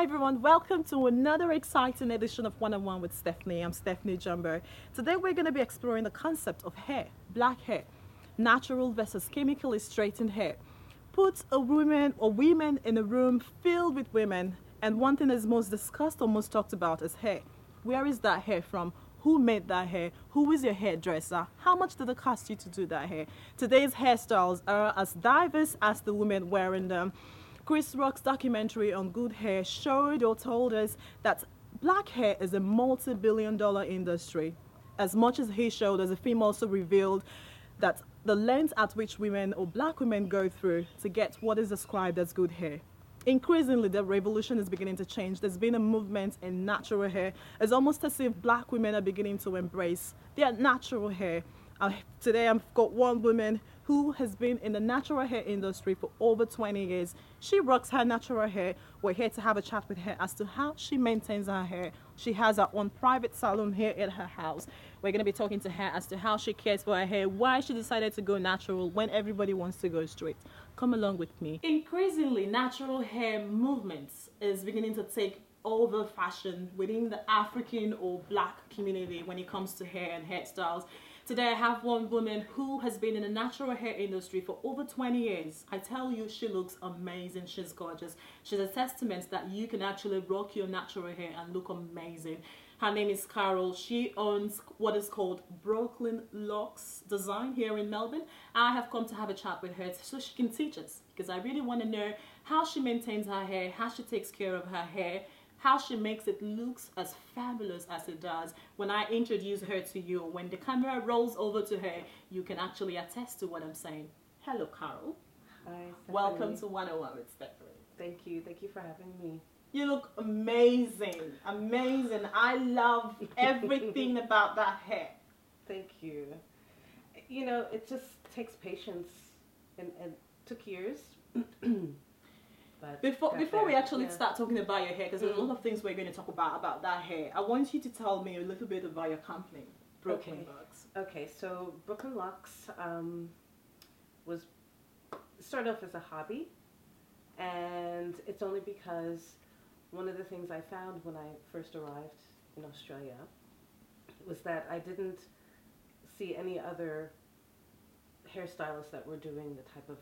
Hi everyone, welcome to another exciting edition of One on One with Stephanie. I'm Stephanie Jumbo. Today we're going to be exploring the concept of hair, black hair, natural versus chemically straightened hair. Put a woman or women in a room filled with women, and one thing is most discussed or most talked about is hair. Where is that hair from? Who made that hair? Who is your hairdresser? How much did it cost you to do that hair? Today's hairstyles are as diverse as the women wearing them. Chris Rock's documentary on good hair showed or told us that black hair is a multi-billion-dollar industry. As much as he showed us, the film also revealed that the length at which women or black women go through to get what is described as good hair. Increasingly, the revolution is beginning to change. There's been a movement in natural hair. It's almost as if black women are beginning to embrace their natural hair. Today, I've got one woman who has been in the natural hair industry for over 20 years. She rocks her natural hair. We're here to have a chat with her as to how she maintains her hair. She has her own private salon here at her house. We're going to be talking to her as to how she cares for her hair, why she decided to go natural when everybody wants to go straight. Come along with me. Increasingly, natural hair movements is beginning to take over fashion within the African or black community when it comes to hair and hairstyles. Today I have one woman who has been in the natural hair industry for over 20 years. I tell you, she looks amazing. She's gorgeous. She's a testament that you can actually rock your natural hair and look amazing. Her name is Carol. She owns what is called Brooklyn Locs Design here in Melbourne. I have come to have a chat with her so she can teach us, because I really want to know how she maintains her hair, how she takes care of her hair, how she makes it looks as fabulous as it does. When I introduce her to you, when the camera rolls over to her, you can actually attest to what I'm saying. Hello, Carol. Hi, Stephanie. Welcome to 101 with Stephanie. Thank you for having me. You look amazing, amazing. I love everything about that hair. Thank you. You know, it just takes patience and took years. But before we actually start talking about your hair, because there's a lot of things we're going to talk about that hair, I want you to tell me a little bit about your company, Brooklyn Locs. Okay, so Brooklyn Locs was started off as a hobby, and it's only because one of the things I found when I first arrived in Australia was that I didn't see any other hairstylists that were doing the type of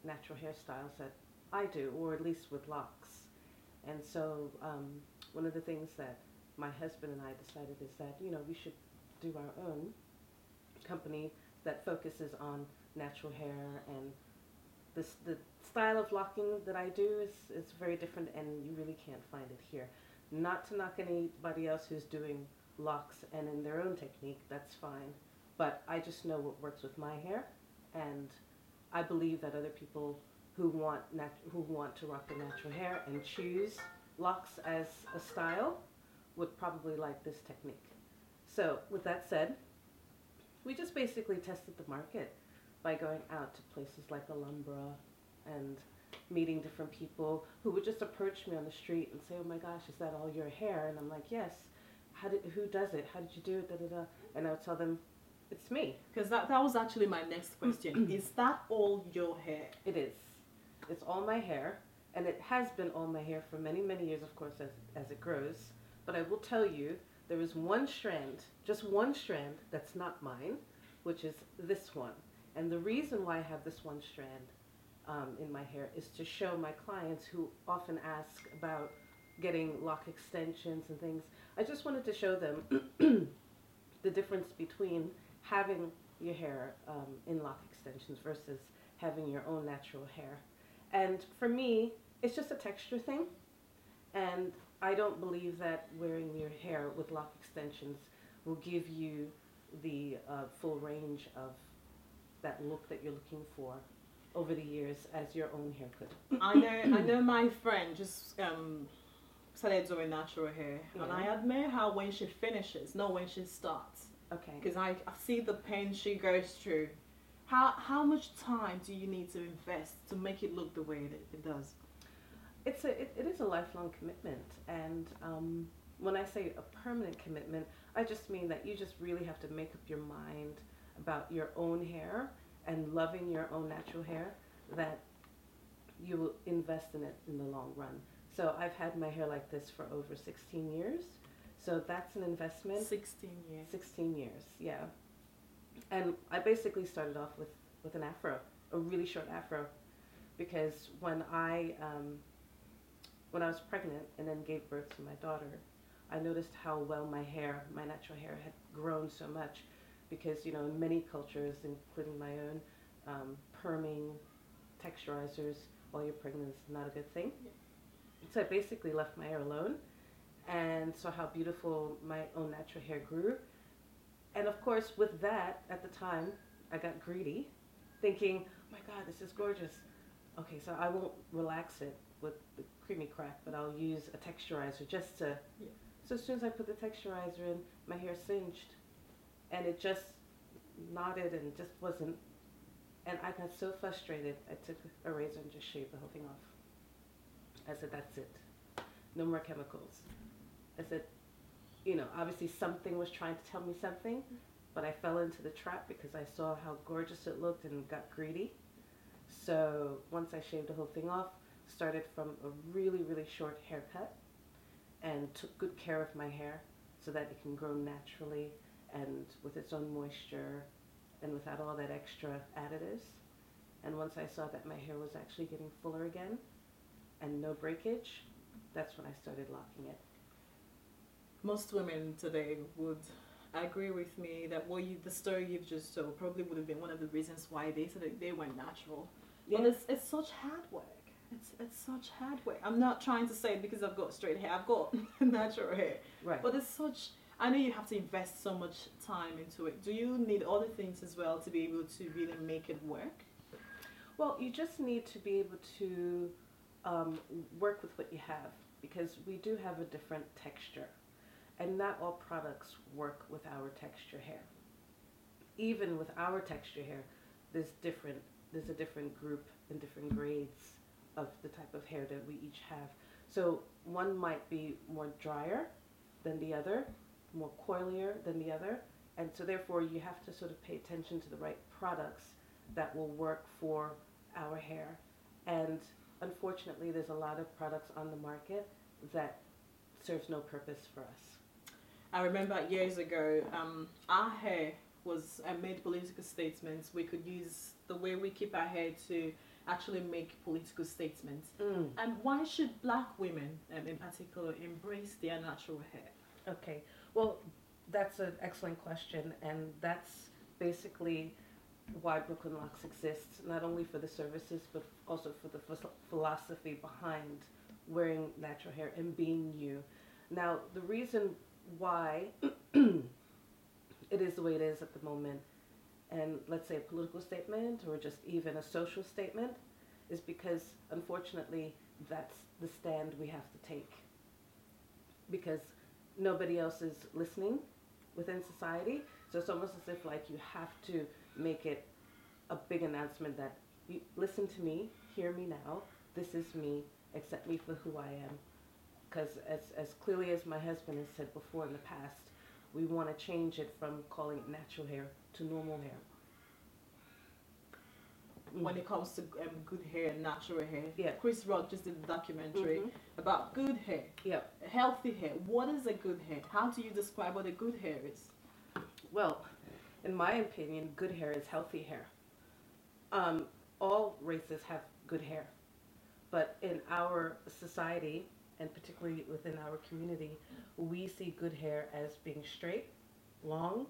natural hairstyles that I do, or at least with locks. And so one of the things that my husband and I decided is that, you know, we should do our own company that focuses on natural hair, and the style of locking that I do is very different, and you really can't find it here. Not to knock anybody else who's doing locks and in their own technique, that's fine, but I just know what works with my hair, and I believe that other people who want to rock the natural hair and choose locks as a style would probably like this technique. So with that said, we just basically tested the market by going out to places like Alhambra and meeting different people who would just approach me on the street and say, "Oh my gosh, is that all your hair?" And I'm like, "Yes." Who does it? How did you do it? Da, da, da. And I would tell them, "It's me." Because that was actually my next question. Is that all your hair? It is. It's all my hair, and it has been all my hair for many, many years, of course, as it grows. But I will tell you, there is one strand, just one strand, that's not mine, which is this one. And the reason why I have this one strand in my hair is to show my clients who often ask about getting lock extensions and things. I just wanted to show them the difference between having your hair in lock extensions versus having your own natural hair. And for me, it's just a texture thing, and I don't believe that wearing your hair with lock extensions will give you the full range of that look that you're looking for over the years as your own hair could. I know my friend just started doing natural hair, and I admire her when she finishes, not when she starts. Okay. Because I see the pain she goes through. How much time do you need to invest to make it look the way it does? It is a lifelong commitment, and when I say a permanent commitment, I just mean that you just really have to make up your mind about your own hair and loving your own natural hair, that you will invest in it in the long run. So I've had my hair like this for over 16 years. So that's an investment. 16 years. 16 years, yeah. And I basically started off with an afro, a really short afro, because when I was pregnant and then gave birth to my daughter, I noticed how well my hair, my natural hair, had grown so much, because in many cultures, including my own, perming, texturizers while you're pregnant is not a good thing. Yeah. So I basically left my hair alone and saw how beautiful my own natural hair grew. And of course, with that, at the time, I got greedy, thinking, oh my God, this is gorgeous. Okay, so I won't relax it with the creamy crack, but I'll use a texturizer just to... Yeah. So as soon as I put the texturizer in, my hair singed, and it just knotted and just wasn't... And I got so frustrated, I took a razor and just shaved the whole thing off. I said, that's it. No more chemicals. I said, obviously something was trying to tell me something, but I fell into the trap because I saw how gorgeous it looked and got greedy. So once I shaved the whole thing off, started from a really, really short haircut and took good care of my hair so that it can grow naturally and with its own moisture and without all that extra additives. And once I saw that my hair was actually getting fuller again and no breakage, that's when I started locking it. Most women today would agree with me that the story you've just told probably would have been one of the reasons why they said that they went natural. Yeah. But it's such hard work. It's such hard work. I'm not trying to say it because I've got straight hair. I've got natural hair. Right. But it's such... I know you have to invest so much time into it. Do you need other things as well to be able to really make it work? Well, you just need to be able to work with what you have, because we do have a different texture. And not all products work with our texture hair. Even with our texture hair, there's a different group and different grades of the type of hair that we each have. So one might be more drier than the other, more coilier than the other, and so therefore you have to sort of pay attention to the right products that will work for our hair. And unfortunately, there's a lot of products on the market that serves no purpose for us. I remember years ago, our hair was made political statements. We could use the way we keep our hair to actually make political statements. And why should black women, in particular, embrace their natural hair? Okay, well, that's an excellent question, and that's basically why Brooklyn Locs exists, not only for the services, but also for the philosophy behind wearing natural hair and being you. Now, the reason why it is the way it is at the moment, and let's say a political statement or just even a social statement, is because unfortunately that's the stand we have to take, because nobody else is listening within society. So it's almost as if like you have to make it a big announcement that you listen to me, hear me now, this is me, accept me for who I am. Because as clearly as my husband has said before in the past, we want to change it from calling it natural hair to normal hair. When it comes to good hair and natural hair, Yeah. Chris Rock just did a documentary about good hair, healthy hair. What is a good hair? How do you describe what a good hair is? Well, in my opinion, good hair is healthy hair. All races have good hair, but in our society, and particularly within our community, we see good hair as being straight, long,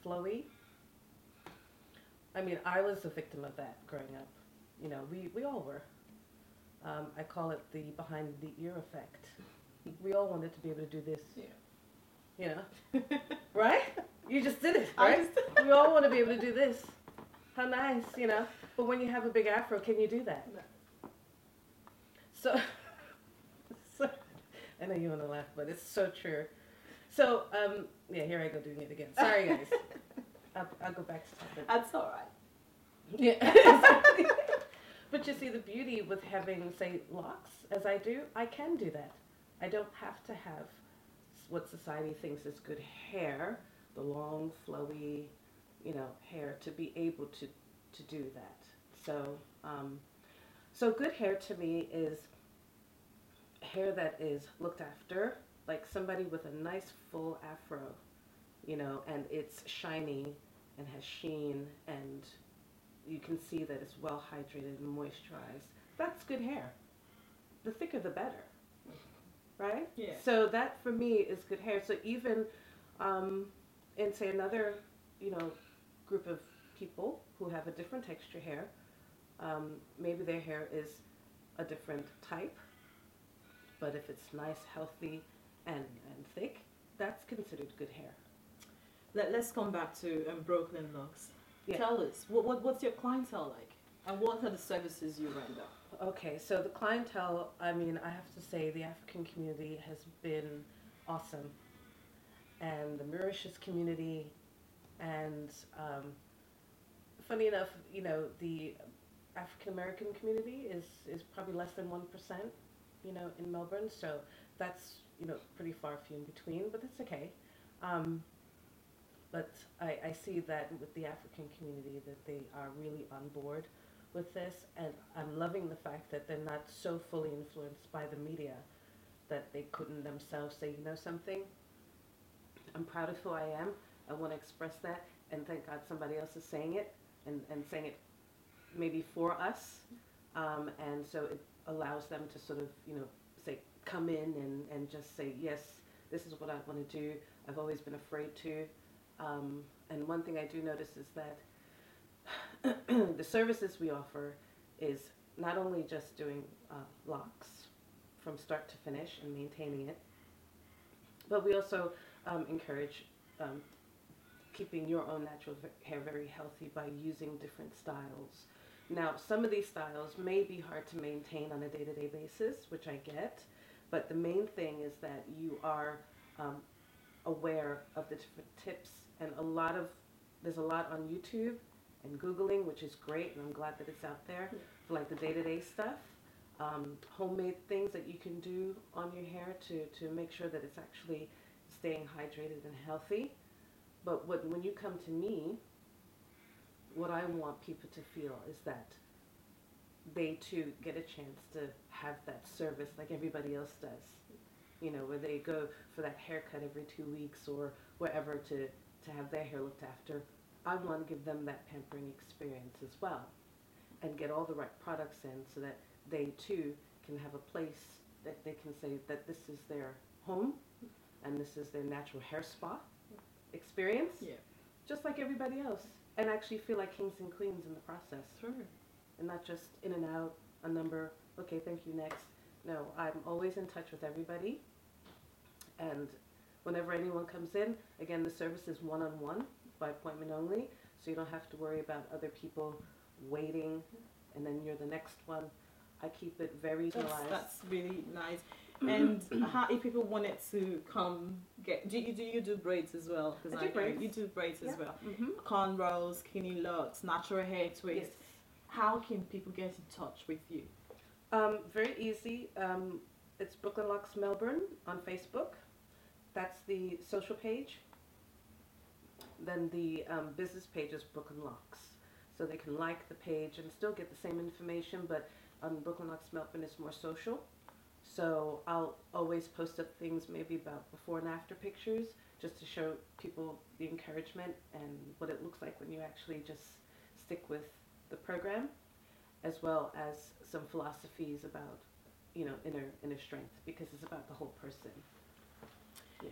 flowy. I mean, I was a victim of that growing up. We all were. I call it the behind the ear effect. We all wanted to be able to do this. Yeah. Right? You just did it, right? We all want to be able to do this. How nice, But when you have a big afro, can you do that? No. So I know you want to laugh, but it's so true. So, here I go doing it again. Sorry, guys. I'll go back to something. That's all right. Yeah. But you see, the beauty with having, say, locks, as I do, I can do that. I don't have to have what society thinks is good hair, the long, flowy, hair, to be able to do that. So, so good hair to me is hair that is looked after, like somebody with a nice full afro, you know, and it's shiny and has sheen, and you can see that it's well hydrated and moisturized. That's good hair. The thicker the better, right? Yeah. So that for me is good hair. So even in say another, you know, group of people who have a different texture hair, maybe their hair is a different type, but if it's nice, healthy, and thick, that's considered good hair. Let's come back to Brooklyn Locs. Yeah. Tell us, what's your clientele like? And what are the services you render? Okay, so the clientele, I mean, I have to say the African community has been awesome. And the Mauritius community, and funny enough, you know, the African American community is probably less than 1%, you know, in Melbourne. So that's, you know, pretty far few in between, but that's okay. But I see that with the African community that they are really on board with this, and I'm loving the fact that they're not so fully influenced by the media that they couldn't themselves say, you know something, I'm proud of who I am, I want to express that, and thank God somebody else is saying it, and saying it maybe for us, and so it allows them to sort of, you know, say, come in and just say, yes, this is what I want to do, I've always been afraid to, and one thing I do notice is that the services we offer is not only just doing locks from start to finish and maintaining it, but we also encourage keeping your own natural hair very healthy by using different styles. Now, some of these styles may be hard to maintain on a day-to-day basis, which I get, but the main thing is that you are aware of the different tips, and there's a lot on YouTube and Googling, which is great, and I'm glad that it's out there for like the day-to-day stuff. Homemade things that you can do on your hair to make sure that it's actually staying hydrated and healthy. But when you come to me, what I want people to feel is that they too get a chance to have that service like everybody else does. You know, where they go for that haircut every 2 weeks or wherever to have their hair looked after. I want to give them that pampering experience as well and get all the right products in so that they too can have a place that they can say that this is their home and this is their natural hair spa experience, just like everybody else, and actually feel like kings and queens in the process. Sure. And not just in and out, a number, okay, thank you, next. No, I'm always in touch with everybody, and whenever anyone comes in, again, the service is one-on-one, by appointment only, so you don't have to worry about other people waiting and then you're the next one. I keep it very generalized. That's really nice. And how, if people wanted to come get, do you do braids as well? Because I do braids. You do braids as well. Cornrows, skinny locks, natural hair twist. Yes. How can people get in touch with you? Very easy. It's Brooklyn Locs Melbourne on Facebook. That's the social page. Then the business page is Brooklyn Locs. So they can like the page and still get the same information, but on Brooklyn Locs Melbourne it's more social. So I'll always post up things maybe about before and after pictures just to show people the encouragement and what it looks like when you actually just stick with the program, as well as some philosophies about, you know, inner strength, because it's about the whole person. Yeah.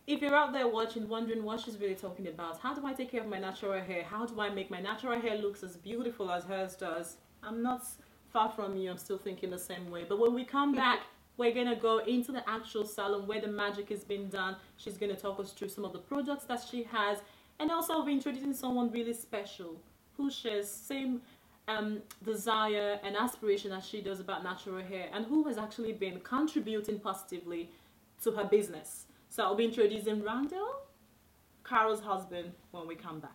If you're out there watching, wondering what she's really talking about, how do I take care of my natural hair? How do I make my natural hair look as beautiful as hers does? I'm not far from you. I'm still thinking the same way. But when we come back, we're going to go into the actual salon where the magic is being done. She's going to talk us through some of the products that she has. And also I'll be introducing someone really special who shares same desire and aspiration as she does about natural hair, and who has actually been contributing positively to her business. So I'll be introducing Rondell Carlos' husband when we come back.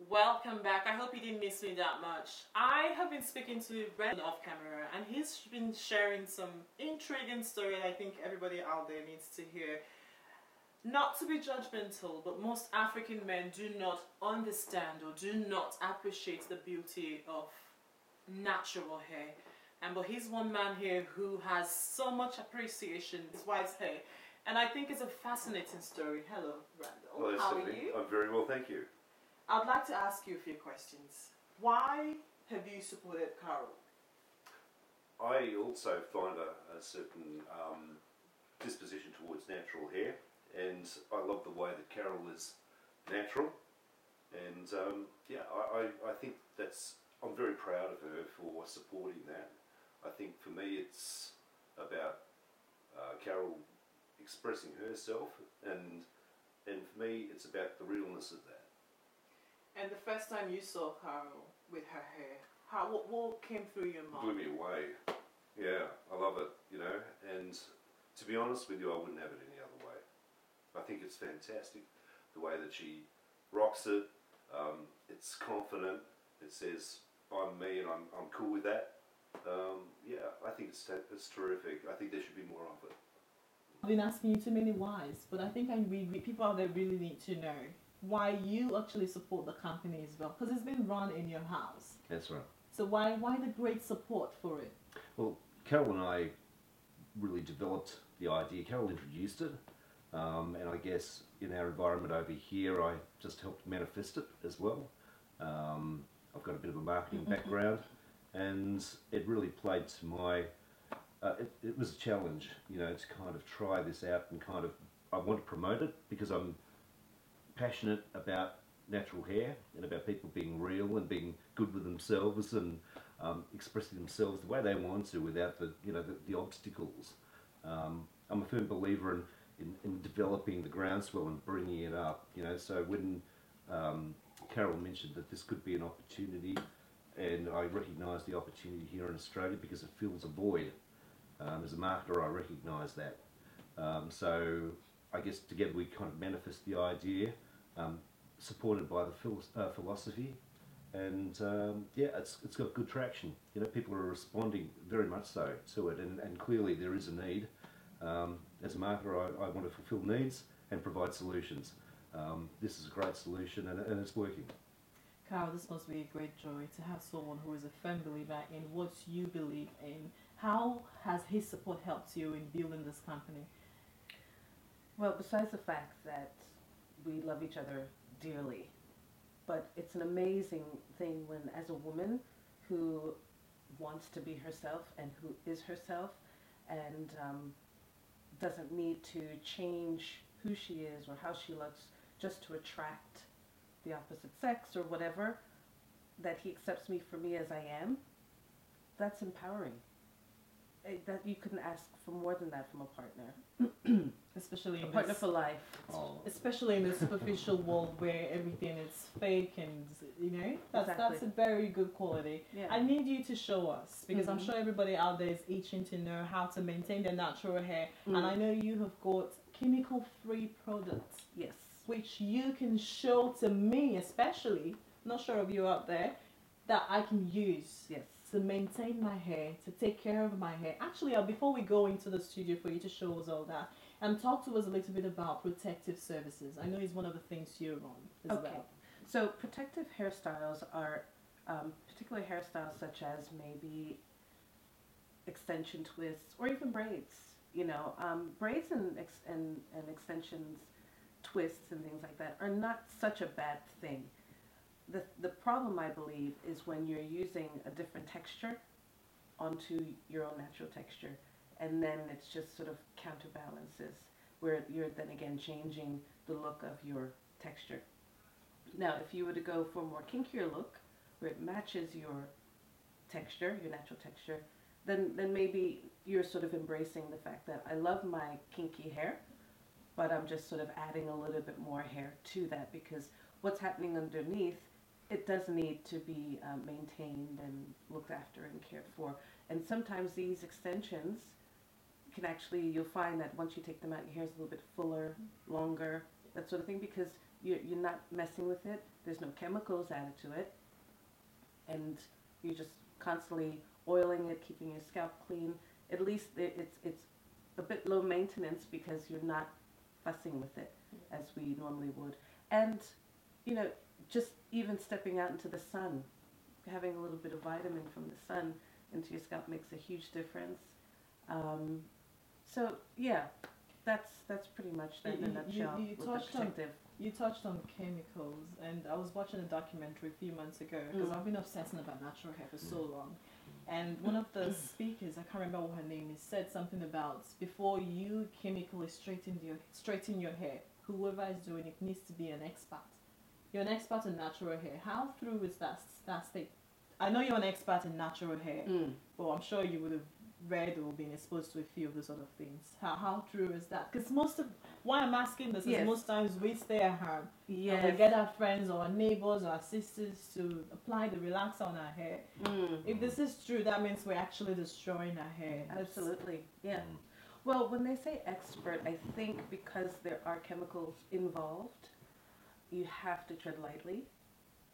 Welcome back. I hope you didn't miss me that much. I have been speaking to Randall off camera, and he's been sharing some intriguing story I think everybody out there needs to hear. Not to be judgmental, but most African men do not understand or do not appreciate the beauty of natural hair. But he's one man here who has so much appreciation for his wife's hair. And I think it's a fascinating story. Hello, Randall. Hello, How are Stephanie. you? I'm very well, thank you. I'd like to ask you a few questions. Why have you supported Carol? I also find a certain disposition towards natural hair, and I love the way that Carol is natural. And yeah, I think I'm very proud of her for supporting that. I think for me it's about Carol expressing herself, and for me it's about the realness of that. And the first time you saw Carol with her hair, what came through your mind? Blew me away. Yeah, I love it, you know, and to be honest with you, I wouldn't have it any other way. I think it's fantastic, the way that she rocks it. It's confident. It says, I'm me and I'm cool with that. Yeah, I think it's terrific. I think there should be more of it. I've been asking you too many whys, but I think people out there really need to know why you actually support the company as well, because it's been run in your house. That's right. So why the great support for it? Well, Carol and I really developed the idea. Carol introduced it, and I guess in our environment over here, I just helped manifest it as well. I've got a bit of a marketing background, and it really played to my... it was a challenge, you know, to kind of try this out and kind of... I want to promote it because I'm passionate about natural hair and about people being real and being good with themselves and expressing themselves the way they want to without the obstacles. I'm a firm believer in developing the groundswell and bringing it up, you know. So when Carol mentioned that this could be an opportunity, and I recognise the opportunity here in Australia because it fills a void. As a marketer, I recognise that. So I guess together we kind of manifest the idea, supported by the philosophy, and yeah, it's got good traction. You know, people are responding very much so to it, and clearly there is a need. As a marketer, I want to fulfil needs and provide solutions. This is a great solution, and it's working. Carol, this must be a great joy to have someone who is a firm believer in what you believe in. How has his support helped you in building this company? Well, besides the fact that we love each other dearly, but it's an amazing thing when, as a woman who wants to be herself and who is herself and doesn't need to change who she is or how she looks just to attract the opposite sex or whatever, that he accepts me for me as I am, that's empowering. That you couldn't ask for more than that from a partner. Especially a partner for life. Especially in the superficial world where everything is fake, and you know, that's Exactly. a very good quality. Yeah. I need you to show us, because I'm sure everybody out there is itching to know how to maintain their natural hair, and I know you have got chemical-free products. Yes. Which you can show to me, especially, not sure of you out there, that I can use. Yes. To maintain my hair, to take care of my hair. Actually, before we go into the studio for you to show us all that, talk to us a little bit about protective services. I know it's one of the things you're on as well. So protective hairstyles are particular hairstyles such as maybe extension twists or even braids. You know, braids and extensions, twists and things like that are not such a bad thing. The problem, I believe, is when you're using a different texture onto your own natural texture, and then it's just sort of counterbalances, where you're then again changing the look of your texture. Now, if you were to go for a more kinkier look, where it matches your texture, your natural texture, then maybe you're sort of embracing the fact that I love my kinky hair, but I'm just sort of adding a little bit more hair to that, because what's happening underneath, it does need to be maintained and looked after and cared for. And sometimes these extensions can actually, you'll find that once you take them out, your hair's a little bit fuller, longer, that sort of thing, because you're not messing with it. There's no chemicals added to it. And you're just constantly oiling it, keeping your scalp clean. At least it's a bit low maintenance because you're not fussing with it as we normally would. And, you know, just even stepping out into the sun having a little bit of vitamin from the sun into your scalp makes a huge difference. So yeah, that's pretty much that in a nutshell. You touched on chemicals, and I was watching a documentary a few months ago because I've been obsessing about natural hair for so long. And one of the speakers, I can't remember what her name is, said something about before you chemically straighten your hair, whoever is doing it needs to be an expert. You're an expert in natural hair. How true is that state? I know you're an expert in natural hair, but I'm sure you would have read or been exposed to a few of those sort of things. How true is that? Because why I'm asking this is most times we stay at home. And we get our friends or our neighbors or our sisters to apply the relaxer on our hair. If this is true, that means we're actually destroying our hair. Absolutely, yeah. Well, when they say expert, I think because there are chemicals involved, you have to tread lightly,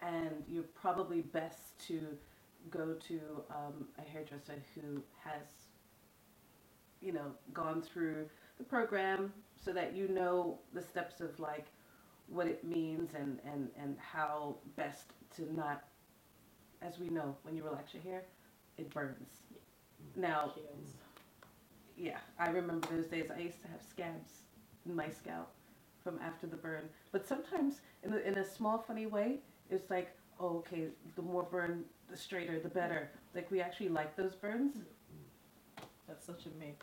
and you're probably best to go to a hairdresser who has, gone through the program so that you know the steps of like what it means and how best to not, as we know, when you relax your hair, it burns. Now, yeah, I remember those days. I used to have scabs in my scalp from after the burn, but sometimes in a small funny way, it's like, oh, okay, the more burn, the straighter, the better. Like, we actually like those burns. That's such a myth.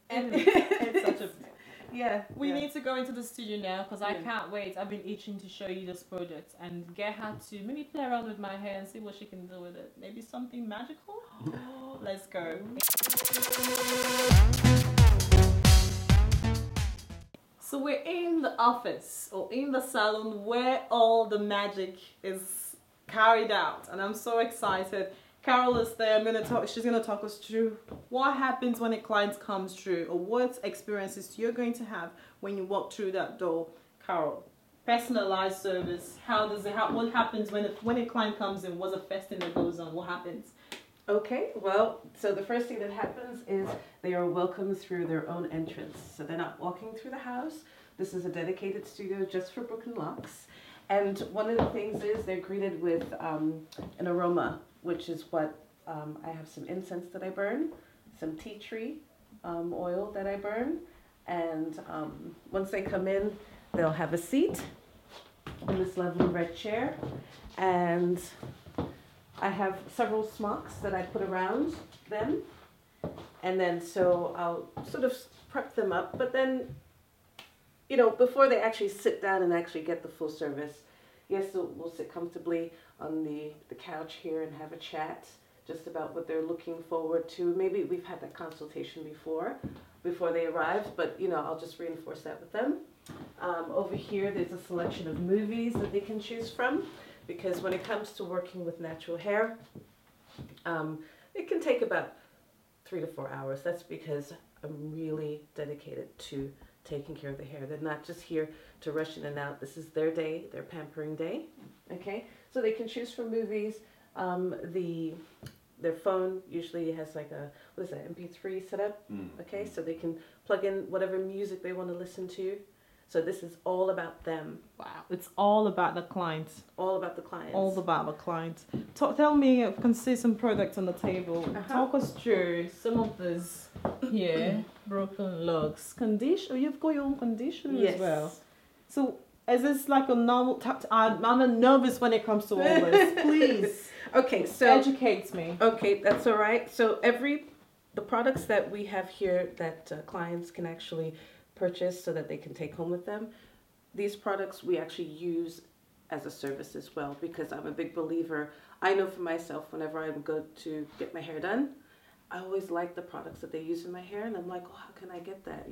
It's such a myth. Yeah. We need to go into the studio now because I can't wait. I've been itching to show you this product and get her to maybe play around with my hair and see what she can do with it. Maybe something magical? Let's go. So we're in the office or in the salon where all the magic is carried out, and I'm so excited. Carol is there. She's gonna talk us through what happens when a client comes through, or what experiences you're going to have when you walk through that door. Carol, personalized service. What happens when a client comes in? What's the first thing that goes on? What happens? Okay, well, so the first thing that happens is they are welcomed through their own entrance. So they're not walking through the house. This is a dedicated studio just for Brooklyn Locs. And one of the things is they're greeted with an aroma, which is what I have some incense that I burn, some tea tree oil that I burn. And once they come in, they'll have a seat in this lovely red chair. And I have several smocks that I put around them. And then so I'll sort of prep them up. But then, before they actually sit down and actually get the full service, yes, so we'll sit comfortably on the couch here and have a chat just about what they're looking forward to. Maybe we've had that consultation before they arrived, but I'll just reinforce that with them. Over here, there's a selection of movies that they can choose from, because when it comes to working with natural hair, it can take about 3 to 4 hours. That's because I'm really dedicated to taking care of the hair. They're not just here to rush in and out. This is their day, their pampering day. Okay, so they can choose from movies. Their phone usually has like a MP3 setup. Okay, so they can plug in whatever music they want to listen to. So this is all about them. Wow, it's all about the client. All about the clients. All about the client. Tell me, I can see some products on the table. Talk us through some of this here. Broken Locs. You've got your own conditioner as well. So is this like a normal... I'm nervous when it comes to all this. Please. Okay, so... Educate me. Okay, that's all right. So the products that we have here that clients can actually purchase so that they can take home with them, these products we actually use as a service as well, because I'm a big believer. I know for myself, whenever I go to get my hair done, I always like the products that they use in my hair, and I'm like, oh, how can I get that,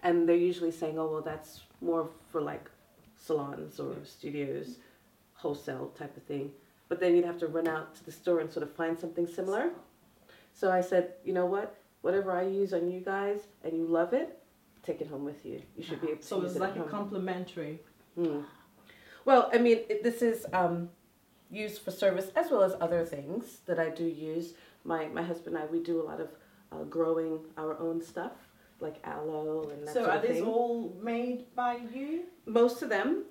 And they're usually saying, oh, well, that's more for like salons or studios, wholesale type of thing. But then you'd have to run out to the store and sort of find something similar. So I said, you know what? Whatever I use on you guys and you love it, take it home with you. You should be able to use it. So it's like a complimentary. Well, I mean, this is used for service as well as other things that I do use. My husband and I, we do a lot of growing our own stuff, like aloe and that sort of thing. So are these all made by you? Most of them.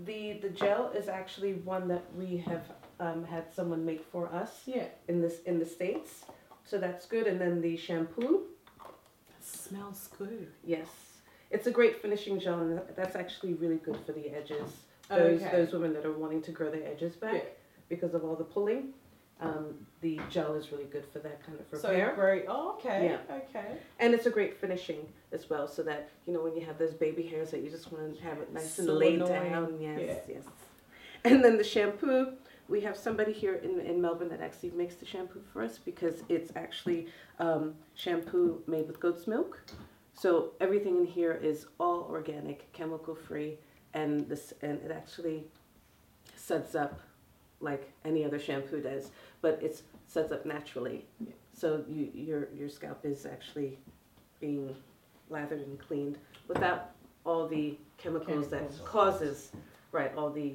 The gel is actually one that we have had someone make for us. Yeah. In the States, so that's good. And then the shampoo. It smells good. Yes, it's a great finishing gel, and that's actually really good for the edges. Okay. Those women that are wanting to grow their edges back, Yeah. because of all the pulling, the gel is really good for that kind of repair. So great. Oh, okay. Yeah. Okay. And it's a great finishing as well, so that, you know, when you have those baby hairs that you just want to have it nice and So laid annoying. down. Yes, Yeah. yes. And then the shampoo, we have somebody here in Melbourne that actually makes the shampoo for us, because it's actually shampoo made with goat's milk. So everything in here is all organic, chemical free, and it actually suds up like any other shampoo does, but it suds up naturally. Yeah. So your scalp is actually being lathered and cleaned without all the chemicals that causes, right, all the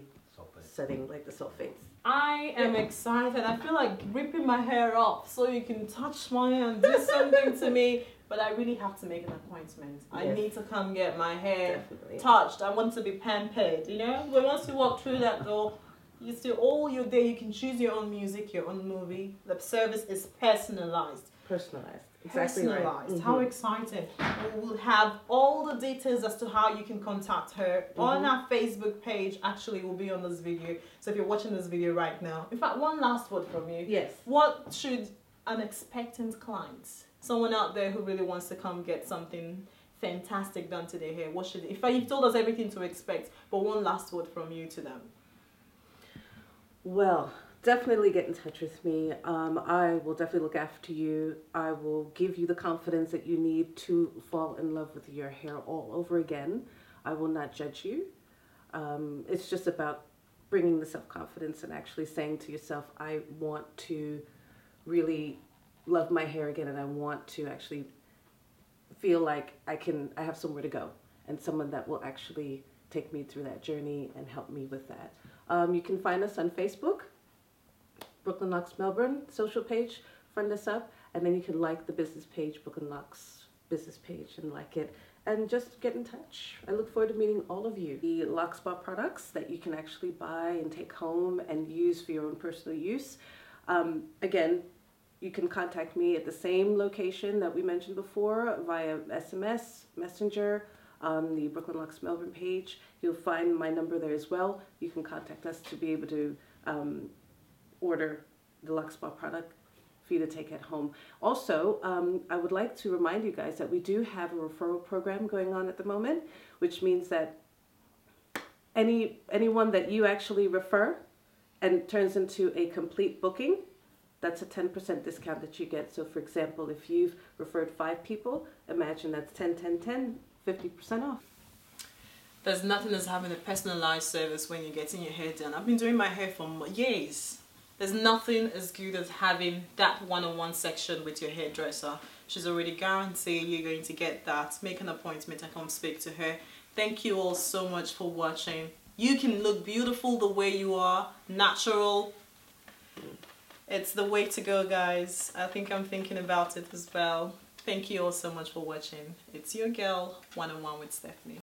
setting, like the sulfates. I am excited. I feel like ripping my hair off so you can touch mine and do something to me. But I really have to make an appointment. I Yes. need to come get my hair Definitely. touched. I want to be pampered, you know? But once you walk through that door, you still all your day, you can choose your own music, your own movie. The service is personalized. Personalized. Exactly right. Personalized. How exciting. We will have all the details as to how you can contact her on our Facebook page. Actually, will be on this video. So if you're watching this video right now, in fact, one last word from you. Yes. What should an expectant client, someone out there who really wants to come get something fantastic done to their hair, what should, if you've told us everything to expect, but one last word from you to them? Well, definitely get in touch with me. I will definitely look after you. I will give you the confidence that you need to fall in love with your hair all over again. I will not judge you. It's just about bringing the self-confidence and actually saying to yourself, I want to really love my hair again, and I want to actually feel like I have somewhere to go, and someone that will actually take me through that journey and help me with that. You can find us on Facebook, Brooklyn Locs Melbourne social page, friend us up, and then you can like the business page, Brooklyn Locs business page, and like it, and just get in touch. I look forward to meeting all of you. The Locs Spa products that you can actually buy and take home and use for your own personal use. Again, you can contact me at the same location that we mentioned before via SMS, Messenger, on the Brooklyn Locs Melbourne page. You'll find my number there as well. You can contact us to be able to order the Locs Spa product for you to take at home. Also, I would like to remind you guys that we do have a referral program going on at the moment, which means that anyone that you actually refer and turns into a complete booking, that's a 10% discount that you get. So for example, if you've referred 5 people, imagine that's 10, 10, 10, 50% off. There's nothing as having a personalized service when you're getting your hair done. I've been doing my hair for years. There's nothing as good as having that one-on-one section with your hairdresser. She's already guaranteed you're going to get that. Make an appointment and come speak to her. Thank you all so much for watching. You can look beautiful the way you are, natural. It's the way to go, guys. I think I'm thinking about it as well. Thank you all so much for watching. It's your girl, One-on-One with Stephanie.